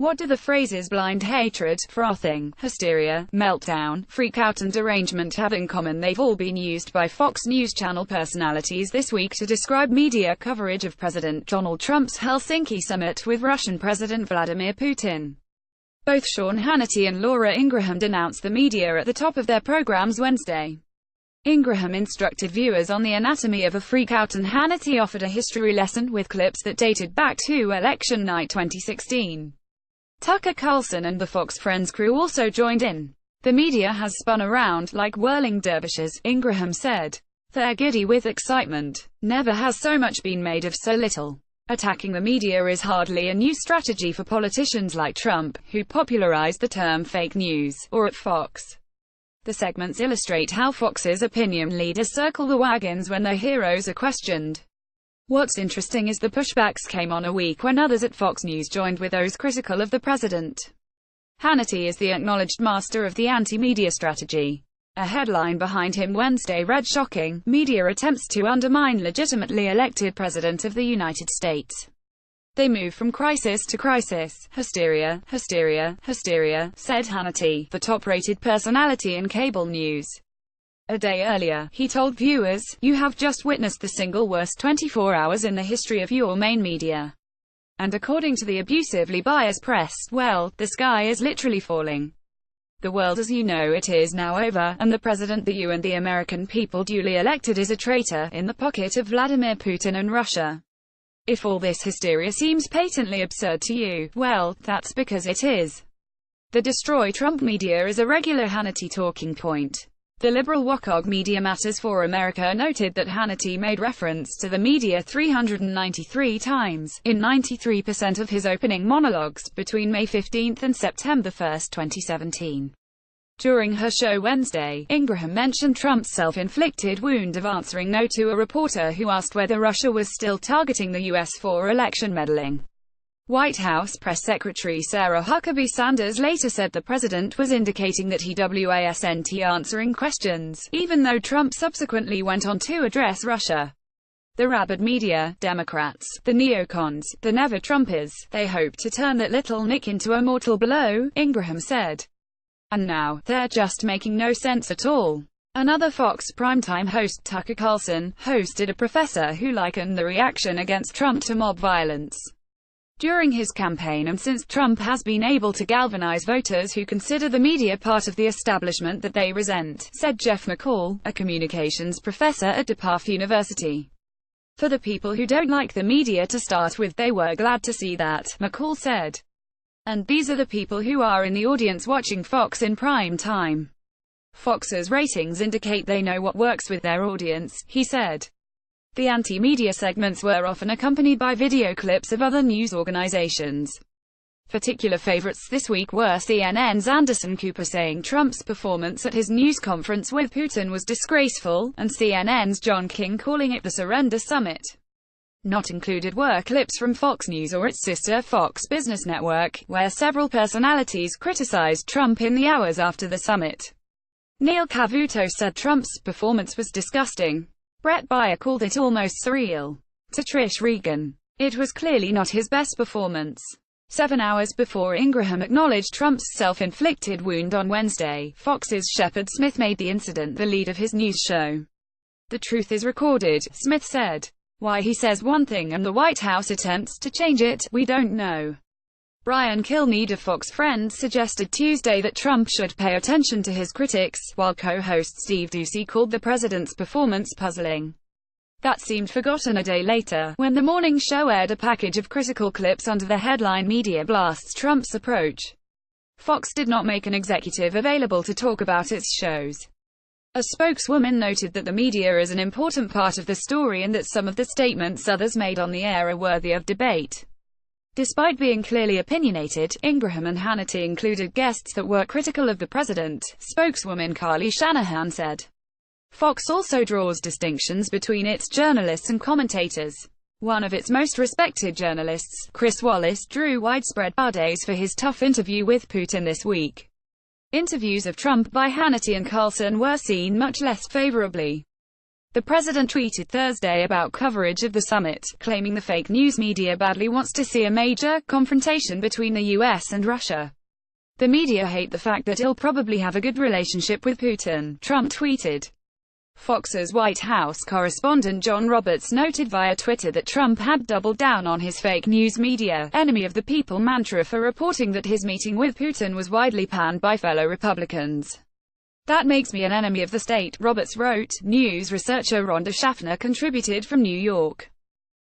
What do the phrases blind hatred, frothing, hysteria, meltdown, freakout and derangement have in common? They've all been used by Fox News Channel personalities this week to describe media coverage of President Donald Trump's Helsinki summit with Russian President Vladimir Putin. Both Sean Hannity and Laura Ingraham denounced the media at the top of their programs Wednesday. Ingraham instructed viewers on the anatomy of a freakout, and Hannity offered a history lesson with clips that dated back to election night 2016. Tucker Carlson and the Fox Friends crew also joined in. The media has spun around like whirling dervishes, Ingraham said. They're giddy with excitement. Never has so much been made of so little. Attacking the media is hardly a new strategy for politicians like Trump, who popularized the term fake news, or at Fox. The segments illustrate how Fox's opinion leaders circle the wagons when their heroes are questioned. What's interesting is the pushbacks came on a week when others at Fox News joined with those critical of the president. Hannity is the acknowledged master of the anti-media strategy. A headline behind him Wednesday read, "Shocking, media attempts to undermine legitimately elected president of the United States. They move from crisis to crisis. Hysteria, hysteria, hysteria," said Hannity, the top-rated personality in cable news. A day earlier, he told viewers, "You have just witnessed the single worst 24 hours in the history of your main media. And according to the abusively biased press, well, the sky is literally falling. The world as you know it is now over, and the president that you and the American people duly elected is a traitor, in the pocket of Vladimir Putin and Russia. If all this hysteria seems patently absurd to you, well, that's because it is." The Destroy Trump media is a regular Hannity talking point. The liberal WACOG Media Matters for America noted that Hannity made reference to the media 393 times, in 93% of his opening monologues, between May 15 and September 1, 2017. During her show Wednesday, Ingraham mentioned Trump's self-inflicted wound of answering no to a reporter who asked whether Russia was still targeting the U.S. for election meddling. White House Press Secretary Sarah Huckabee Sanders later said the president was indicating that he wasn't answering questions, even though Trump subsequently went on to address Russia. The rabid media, Democrats, the neocons, the never-Trumpers, they hope to turn that little nick into a mortal blow, Ingraham said. And now, they're just making no sense at all. Another Fox primetime host, Tucker Carlson, hosted a professor who likened the reaction against Trump to mob violence during his campaign, and since Trump has been able to galvanize voters who consider the media part of the establishment that they resent, said Jeff McCall, a communications professor at DePauw University. For the people who don't like the media to start with, they were glad to see that, McCall said. And these are the people who are in the audience watching Fox in prime time. Fox's ratings indicate they know what works with their audience, he said. The anti-media segments were often accompanied by video clips of other news organizations. Particular favorites this week were CNN's Anderson Cooper saying Trump's performance at his news conference with Putin was disgraceful, and CNN's John King calling it the surrender summit. Not included were clips from Fox News or its sister Fox Business Network, where several personalities criticized Trump in the hours after the summit. Neil Cavuto said Trump's performance was disgusting. Brett Baier called it almost surreal. To Trish Regan, it was clearly not his best performance. 7 hours before Ingraham acknowledged Trump's self-inflicted wound on Wednesday, Fox's Shepard Smith made the incident the lead of his news show. "The truth is recorded," Smith said. "Why he says one thing and the White House attempts to change it, we don't know." Brian Kilmeade of Fox Friends suggested Tuesday that Trump should pay attention to his critics, while co-host Steve Doocy called the president's performance puzzling. That seemed forgotten a day later, when the morning show aired a package of critical clips under the headline "Media Blasts Trump's Approach." Fox did not make an executive available to talk about its shows. A spokeswoman noted that the media is an important part of the story and that some of the statements others made on the air are worthy of debate. Despite being clearly opinionated, Ingraham and Hannity included guests that were critical of the president, spokeswoman Carly Shanahan said. Fox also draws distinctions between its journalists and commentators. One of its most respected journalists, Chris Wallace, drew widespread praise for his tough interview with Putin this week. Interviews of Trump by Hannity and Carlson were seen much less favorably. The president tweeted Thursday about coverage of the summit, claiming the fake news media badly wants to see a major confrontation between the US and Russia. The media hate the fact that he'll probably have a good relationship with Putin, Trump tweeted. Fox's White House correspondent John Roberts noted via Twitter that Trump had doubled down on his fake news media, enemy of the people mantra for reporting that his meeting with Putin was widely panned by fellow Republicans. "That makes me an enemy of the state," Roberts wrote. News researcher Rhonda Schaffner contributed from New York.